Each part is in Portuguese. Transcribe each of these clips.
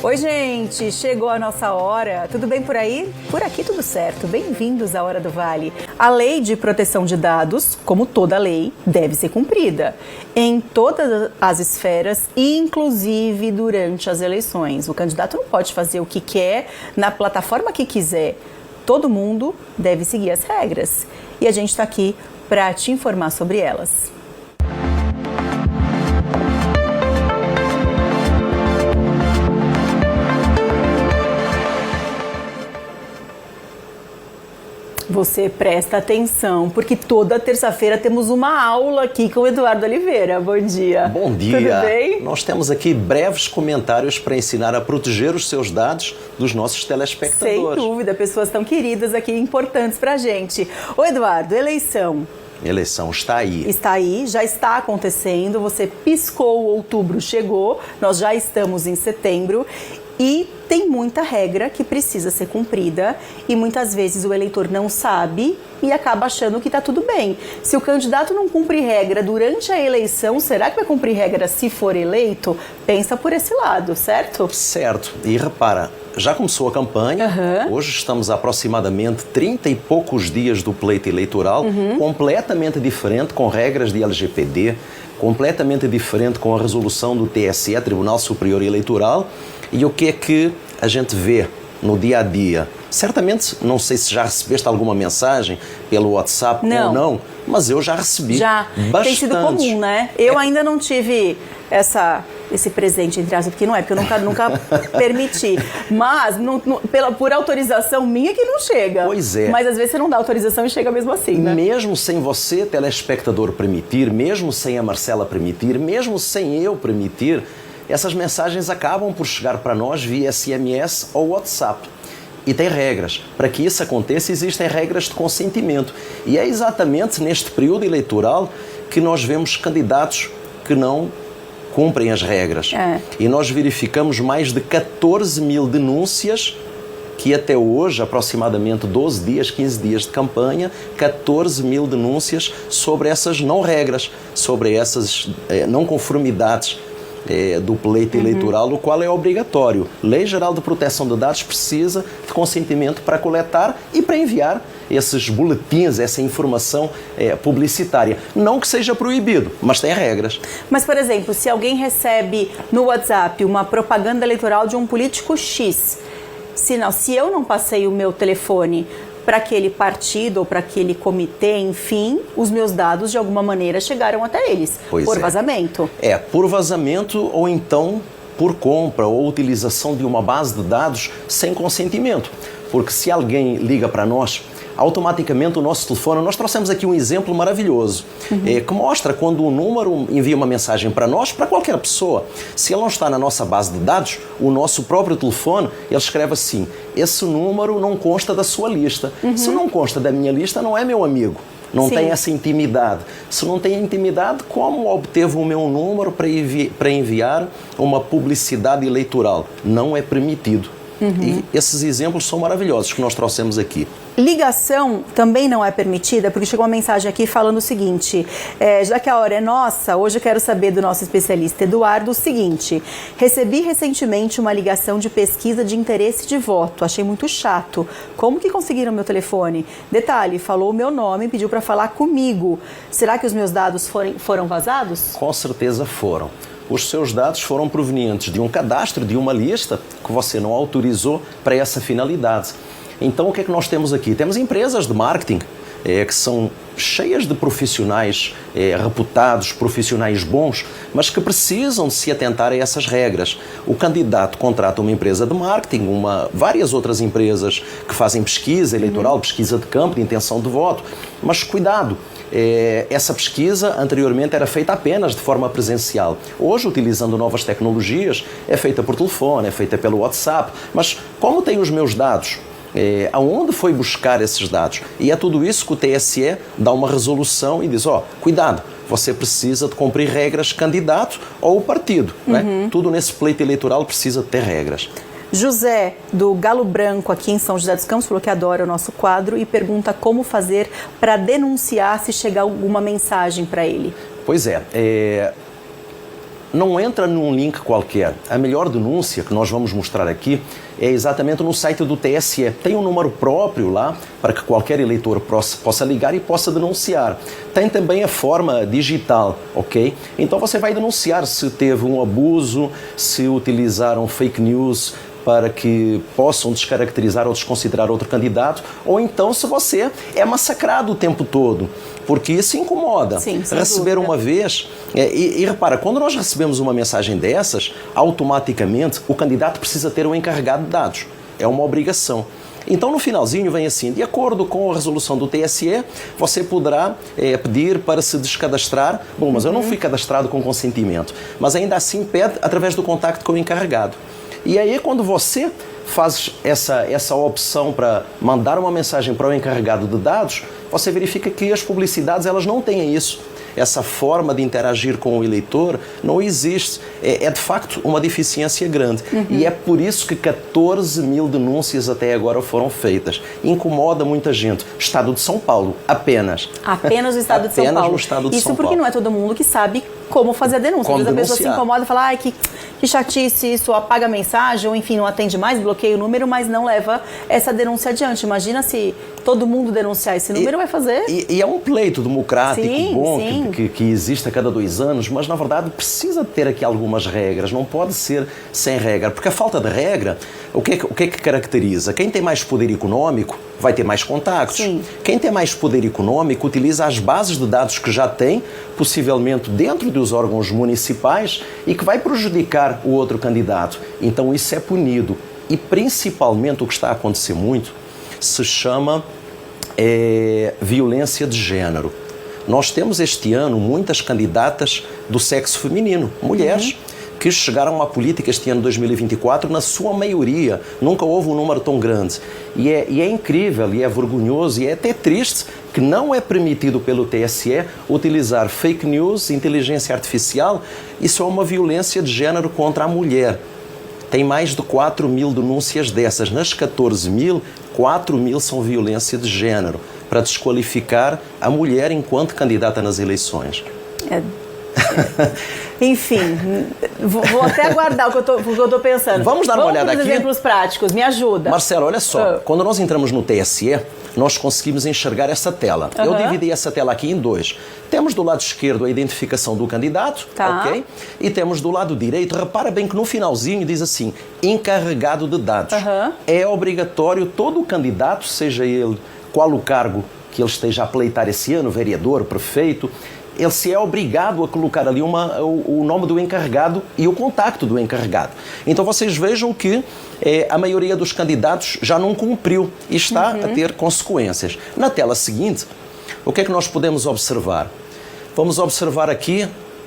Oi, gente, chegou a nossa hora. Tudo bem por aí? Por aqui tudo certo. Bem-vindos à Hora do Vale. A lei de proteção de dados, como toda lei, deve ser cumprida em todas as esferas, inclusive durante as eleições. O candidato não pode fazer o que quer na plataforma que quiser. Todo mundo deve seguir as regras. E a gente está aqui para te informar sobre elas. Você presta atenção, porque toda terça-feira temos uma aula aqui com o Eduardo Oliveira. Bom dia. Bom dia. Tudo bem? Nós temos aqui breves comentários para ensinar a proteger os seus dados dos nossos telespectadores. Sem dúvida, pessoas tão queridas aqui, importantes pra gente. Ô Eduardo, eleição. Eleição está aí. Está aí, já está acontecendo, você piscou, outubro chegou, nós já estamos em setembro. E tem muita regra que precisa ser cumprida e muitas vezes o eleitor não sabe e acaba achando que está tudo bem. Se o candidato não cumpre regra durante a eleição, será que vai cumprir regra se for eleito? Pensa por esse lado, certo? Certo. E repara, já começou a campanha, Hoje estamos a aproximadamente 30 e poucos dias do pleito eleitoral, completamente diferente, com regras de LGPD, completamente diferente com a resolução do TSE, Tribunal Superior Eleitoral. E o que é que a gente vê no dia a dia? Certamente, não sei se já recebeste alguma mensagem pelo WhatsApp ou não, mas eu já recebi bastante. Tem sido comum, né? Eu ainda não tive esse presente, entre aspas, porque não é, porque eu nunca permiti. Mas, por autorização minha que não chega. Pois é. Mas às vezes você não dá autorização e chega mesmo assim, né? Mesmo sem você, telespectador, permitir, mesmo sem a Marcela permitir, mesmo sem eu permitir, essas mensagens acabam por chegar para nós via SMS ou WhatsApp. E tem regras. Para que isso aconteça, existem regras de consentimento. E é exatamente neste período eleitoral que nós vemos candidatos que não cumprem as regras. E nós verificamos mais de 14 mil denúncias que até hoje, aproximadamente 12 dias, 15 dias de campanha, 14 mil denúncias sobre essas não regras, sobre essas não conformidades do pleito eleitoral, o qual é obrigatório. Lei Geral de Proteção de Dados precisa de consentimento para coletar e para enviar esses boletins, essa informação publicitária. Não que seja proibido, mas tem regras. Mas, por exemplo, se alguém recebe no WhatsApp uma propaganda eleitoral de um político X, se eu não passei o meu telefone para aquele partido ou para aquele comitê, enfim, os meus dados de alguma maneira chegaram até eles, por vazamento. Por vazamento ou então por compra ou utilização de uma base de dados sem consentimento. Porque se alguém liga para nós, automaticamente o nosso telefone, nós trouxemos aqui um exemplo maravilhoso, que mostra quando um número envia uma mensagem para nós, para qualquer pessoa. Se ele não está na nossa base de dados, o nosso próprio telefone, ele escreve assim: esse número não consta da sua lista. Se não consta da minha lista, não é meu amigo. Não tem essa intimidade. Se não tem intimidade, como obteve o meu número para enviar uma publicidade eleitoral? Não é permitido. E esses exemplos são maravilhosos que nós trouxemos aqui. Ligação também não é permitida, porque chegou uma mensagem aqui falando o seguinte: já que a hora é nossa, hoje eu quero saber do nosso especialista Eduardo o seguinte: recebi recentemente uma ligação de pesquisa de interesse de voto, achei muito chato. Como que conseguiram meu telefone? Detalhe, falou o meu nome, pediu para falar comigo. Será que os meus dados foram vazados? Com certeza foram. Os seus dados foram provenientes de um cadastro, de uma lista que você não autorizou para essa finalidade. Então, o que é que nós temos aqui? Temos empresas de marketing que são cheias de profissionais reputados, profissionais bons, mas que precisam de se atentar a essas regras. O candidato contrata uma empresa de marketing, várias outras empresas que fazem pesquisa eleitoral, pesquisa de campo, de intenção de voto, mas cuidado. Essa pesquisa anteriormente era feita apenas de forma presencial. Hoje, utilizando novas tecnologias, é feita por telefone, é feita pelo WhatsApp. Mas como tem os meus dados? Aonde foi buscar esses dados? E é tudo isso que o TSE dá uma resolução e diz: cuidado, você precisa de cumprir regras candidato ou partido. Né? Tudo nesse pleito eleitoral precisa ter regras. José, do Galo Branco, aqui em São José dos Campos, falou que adora o nosso quadro e pergunta como fazer para denunciar se chegar alguma mensagem para ele. Pois é. não entra num link qualquer. A melhor denúncia que nós vamos mostrar aqui é exatamente no site do TSE. Tem um número próprio lá para que qualquer eleitor possa ligar e possa denunciar. Tem também a forma digital, ok? Então você vai denunciar se teve um abuso, se utilizaram fake news para que possam descaracterizar ou desconsiderar outro candidato, ou então se você é massacrado o tempo todo, porque isso incomoda. Sim, receber uma vez, e repara, quando nós recebemos uma mensagem dessas, automaticamente o candidato precisa ter um encarregado de dados, é uma obrigação. Então, no finalzinho vem assim, de acordo com a resolução do TSE, você poderá pedir para se descadastrar. Bom, mas eu não fui cadastrado com consentimento, mas ainda assim pede através do contacto com o encarregado. E aí, quando você faz essa opção para mandar uma mensagem para o encarregado de dados, você verifica que as publicidades elas não têm isso. Essa forma de interagir com o eleitor não existe. É de facto uma deficiência grande. E é por isso que 14 mil denúncias até agora foram feitas. Incomoda muita gente. Estado de São Paulo, apenas. Apenas o Estado de São Paulo. Apenas no Estado de São Paulo. Isso porque não é todo mundo que sabe como fazer a denúncia. Às vezes a pessoa se incomoda e fala, ai, que chatice isso, apaga a mensagem, ou enfim, não atende mais, bloqueia o número, mas não leva essa denúncia adiante. Imagina se todo mundo denunciar esse número, vai fazer... E é um pleito democrático bom sim. Que existe a cada 2 anos, mas na verdade precisa ter aqui algumas regras, não pode ser sem regra, porque a falta de regra, o que é que caracteriza? Quem tem mais poder econômico vai ter mais contactos. Sim. Quem tem mais poder econômico utiliza as bases de dados que já tem, possivelmente dentro dos órgãos municipais, e que vai prejudicar o outro candidato. Então isso é punido. E principalmente o que está a acontecer muito se chama violência de género. Nós temos este ano muitas candidatas do sexo feminino, mulheres, que chegaram à política este ano 2024, na sua maioria. Nunca houve um número tão grande. E é incrível, e é vergonhoso, e é até triste que não é permitido pelo TSE utilizar fake news, inteligência artificial. Isso é uma violência de género contra a mulher. Tem mais de 4 mil denúncias dessas. Nas 14 mil, 4 mil são violência de género, para desqualificar a mulher enquanto candidata nas eleições. Enfim, vou até aguardar o que eu estou pensando. Vamos dar uma olhada aqui? Exemplos práticos, me ajuda. Marcelo, olha só, quando nós entramos no TSE, nós conseguimos enxergar essa tela. Eu dividi essa tela aqui em 2. Temos do lado esquerdo a identificação do candidato, ok? E temos do lado direito, repara bem que no finalzinho diz assim, encarregado de dados. É obrigatório todo candidato, seja ele qual o cargo que ele esteja a pleitar esse ano, vereador, prefeito, ele se é obrigado a colocar ali o nome do encarregado e o contacto do encarregado. Então vocês vejam que a maioria dos candidatos já não cumpriu e está a ter consequências. Na tela seguinte, o que é que nós podemos observar? Vamos observar aqui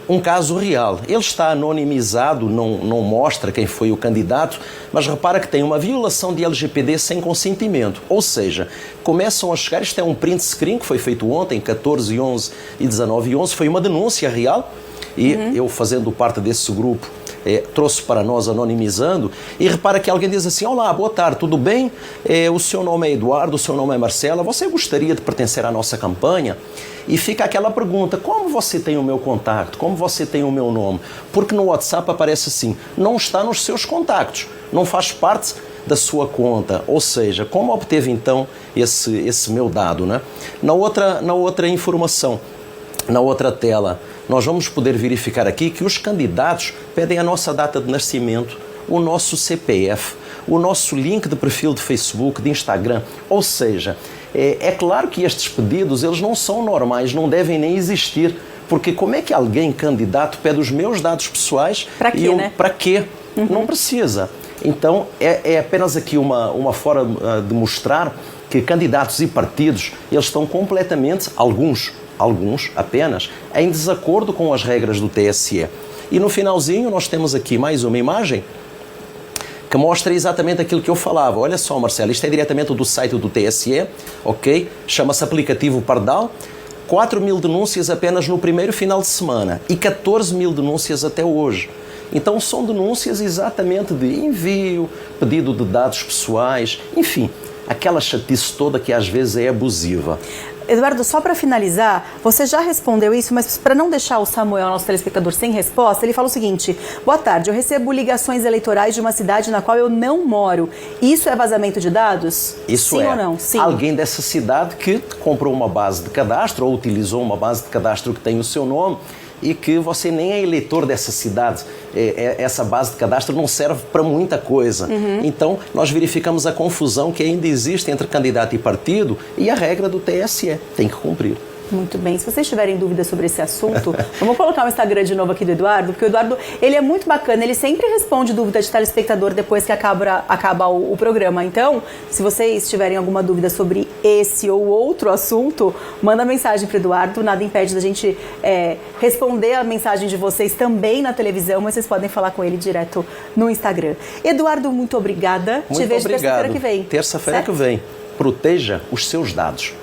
um caso real. Ele está anonimizado, não mostra quem foi o candidato, mas repara que tem uma violação de LGPD sem consentimento. Ou seja, começam a chegar, isto é um print screen que foi feito ontem, 14/11 e 19/11, foi uma denúncia real, e eu fazendo parte desse grupo, trouxe para nós anonimizando, e repara que alguém diz assim, olá, boa tarde, tudo bem? O seu nome é Eduardo, o seu nome é Marcela, você gostaria de pertencer à nossa campanha? E fica aquela pergunta, como você tem o meu contato? Como você tem o meu nome? Porque no WhatsApp aparece assim, não está nos seus contactos, não faz parte da sua conta. Ou seja, como obteve então esse meu dado, né? Na outra informação, na outra tela, nós vamos poder verificar aqui que os candidatos pedem a nossa data de nascimento, o nosso CPF, o nosso link de perfil de Facebook, de Instagram. Ou seja, é claro que estes pedidos eles não são normais, não devem nem existir, porque como é que alguém, candidato, pede os meus dados pessoais? Para quê, né? Para quê? Não precisa. Então, é apenas aqui uma forma de mostrar que candidatos e partidos, eles estão completamente, alguns apenas, em desacordo com as regras do TSE. E no finalzinho nós temos aqui mais uma imagem que mostra exatamente aquilo que eu falava. Olha só, Marcelo, isto é diretamente do site do TSE, ok? Chama-se aplicativo Pardal. 4 mil denúncias apenas no primeiro final de semana e 14 mil denúncias até hoje. Então são denúncias exatamente de envio, pedido de dados pessoais, enfim, aquela chatice toda que às vezes é abusiva. Eduardo, só para finalizar, você já respondeu isso, mas para não deixar o Samuel, nosso telespectador, sem resposta, ele fala o seguinte: boa tarde, eu recebo ligações eleitorais de uma cidade na qual eu não moro. Isso é vazamento de dados? Isso Sim é. ou não? Sim. Alguém dessa cidade que comprou uma base de cadastro ou utilizou uma base de cadastro que tem o seu nome e que você nem é eleitor dessa cidade. Essa base de cadastro não serve para muita coisa. Então, nós verificamos a confusão que ainda existe entre candidato e partido e a regra do TSE tem que cumprir. Muito bem. Se vocês tiverem dúvidas sobre esse assunto, vamos colocar o Instagram de novo aqui do Eduardo, porque o Eduardo, ele é muito bacana, ele sempre responde dúvidas de telespectador depois que acaba o programa. Então, se vocês tiverem alguma dúvida sobre esse ou outro assunto, manda mensagem para o Eduardo, nada impede da gente responder a mensagem de vocês também na televisão, mas vocês podem falar com ele direto no Instagram. Eduardo, muito obrigada. Muito Te vejo obrigado. terça-feira que vem. Terça-feira que vem. Proteja os seus dados.